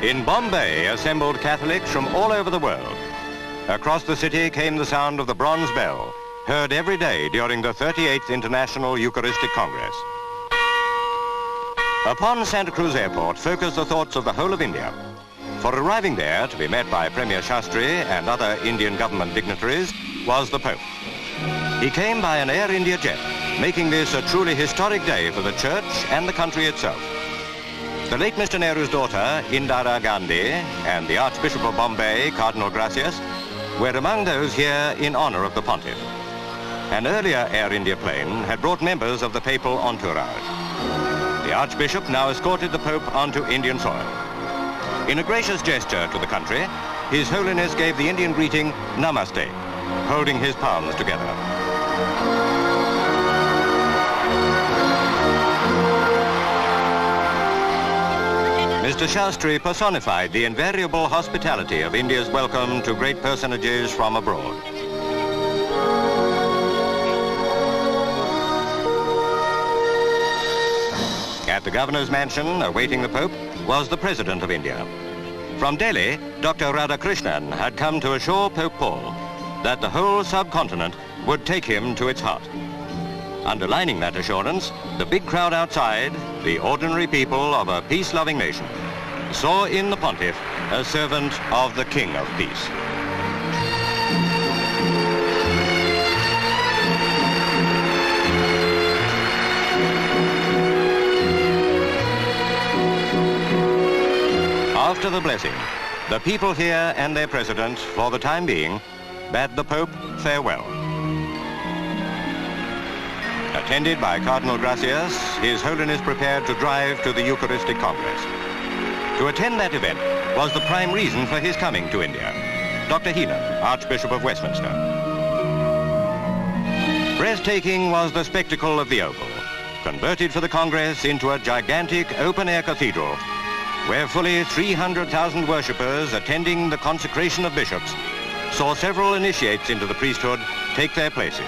In Bombay assembled Catholics from all over the world. Across the city came the sound of the bronze bell, heard every day during the 38th International Eucharistic Congress. Upon Santa Cruz Airport focused the thoughts of the whole of India. For arriving there to be met by Premier Shastri and other Indian government dignitaries was the Pope. He came by an Air India jet, making this a truly historic day for the church and the country itself. The late Mr. Nehru's daughter, Indira Gandhi, and the Archbishop of Bombay, Cardinal Gracias, were among those here in honor of the Pontiff. An earlier Air India plane had brought members of the papal entourage. The Archbishop now escorted the Pope onto Indian soil. In a gracious gesture to the country, His Holiness gave the Indian greeting, Namaste, holding his palms together. Mr. Shastri personified the invariable hospitality of India's welcome to great personages from abroad. At the Governor's mansion, awaiting the Pope, was the President of India. From Delhi, Dr. Radhakrishnan had come to assure Pope Paul that the whole subcontinent would take him to its heart. Underlining that assurance, the big crowd outside, the ordinary people of a peace-loving nation, saw in the Pontiff a servant of the King of Peace. After the blessing, the people here and their president, for the time being, bade the Pope farewell. Attended by Cardinal Gracias, His Holiness prepared to drive to the Eucharistic Congress. To attend that event was the prime reason for his coming to India, Dr. Heenan, Archbishop of Westminster. Breathtaking was the spectacle of the Oval, converted for the Congress into a gigantic open-air cathedral, where fully 300,000 worshippers attending the consecration of bishops saw several initiates into the priesthood take their places.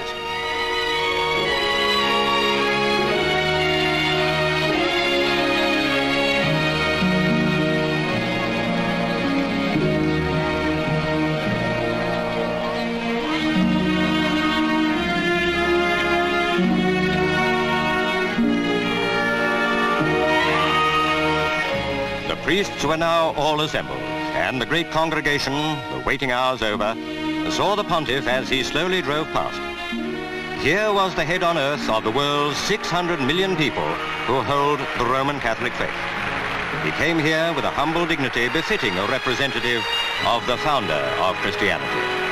Priests were now all assembled, and the great congregation, the waiting hours over, saw the Pontiff as he slowly drove past. Here was the head on earth of the world's 600 million people who hold the Roman Catholic faith. He came here with a humble dignity befitting a representative of the founder of Christianity.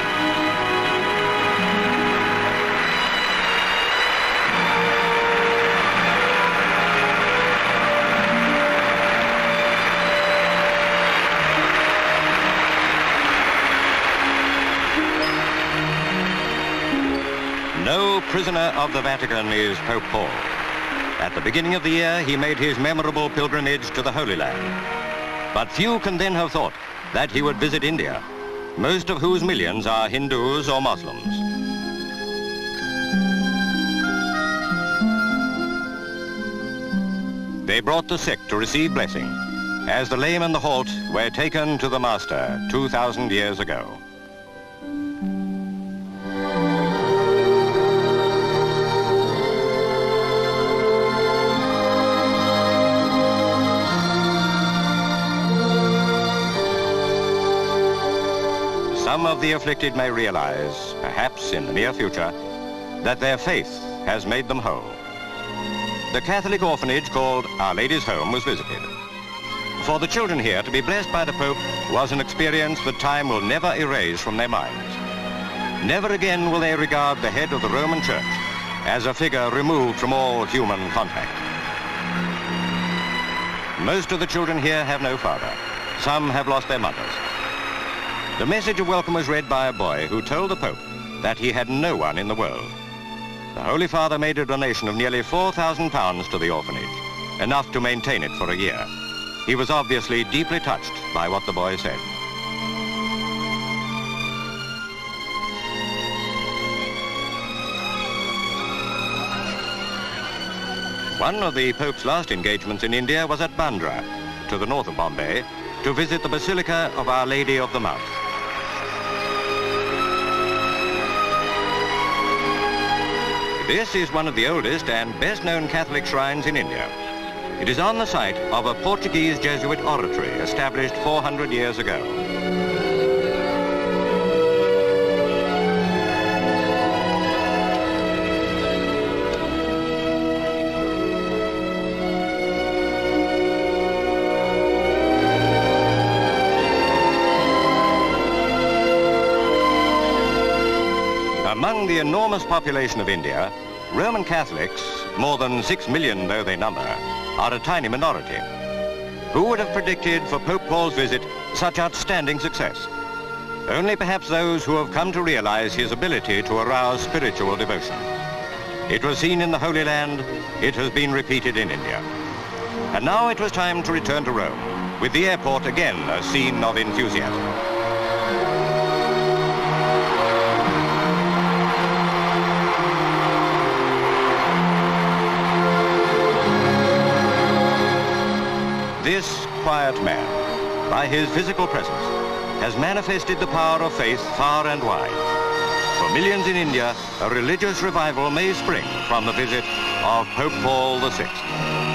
No prisoner of the Vatican is Pope Paul. At the beginning of the year, he made his memorable pilgrimage to the Holy Land. But few can then have thought that he would visit India, most of whose millions are Hindus or Muslims. They brought the sick to receive blessing, as the lame and the halt were taken to the Master 2,000 years ago. Some of the afflicted may realize, perhaps in the near future, that their faith has made them whole. The Catholic orphanage called Our Lady's Home was visited. For the children here to be blessed by the Pope was an experience that time will never erase from their minds. Never again will they regard the head of the Roman Church as a figure removed from all human contact. Most of the children here have no father. Some have lost their mothers. The message of welcome was read by a boy who told the Pope that he had no one in the world. The Holy Father made a donation of nearly £4,000 to the orphanage, enough to maintain it for a year. He was obviously deeply touched by what the boy said. One of the Pope's last engagements in India was at Bandra, to the north of Bombay, to visit the Basilica of Our Lady of the Mount. This is one of the oldest and best-known Catholic shrines in India. It is on the site of a Portuguese Jesuit oratory established 400 years ago. Among the enormous population of India, Roman Catholics, more than 6 million though they number, are a tiny minority. Who would have predicted for Pope Paul's visit such outstanding success? Only perhaps those who have come to realize his ability to arouse spiritual devotion. It was seen in the Holy Land, it has been repeated in India. And now it was time to return to Rome, with the airport again a scene of enthusiasm. This quiet man, by his physical presence, has manifested the power of faith far and wide. For millions in India, a religious revival may spring from the visit of Pope Paul VI.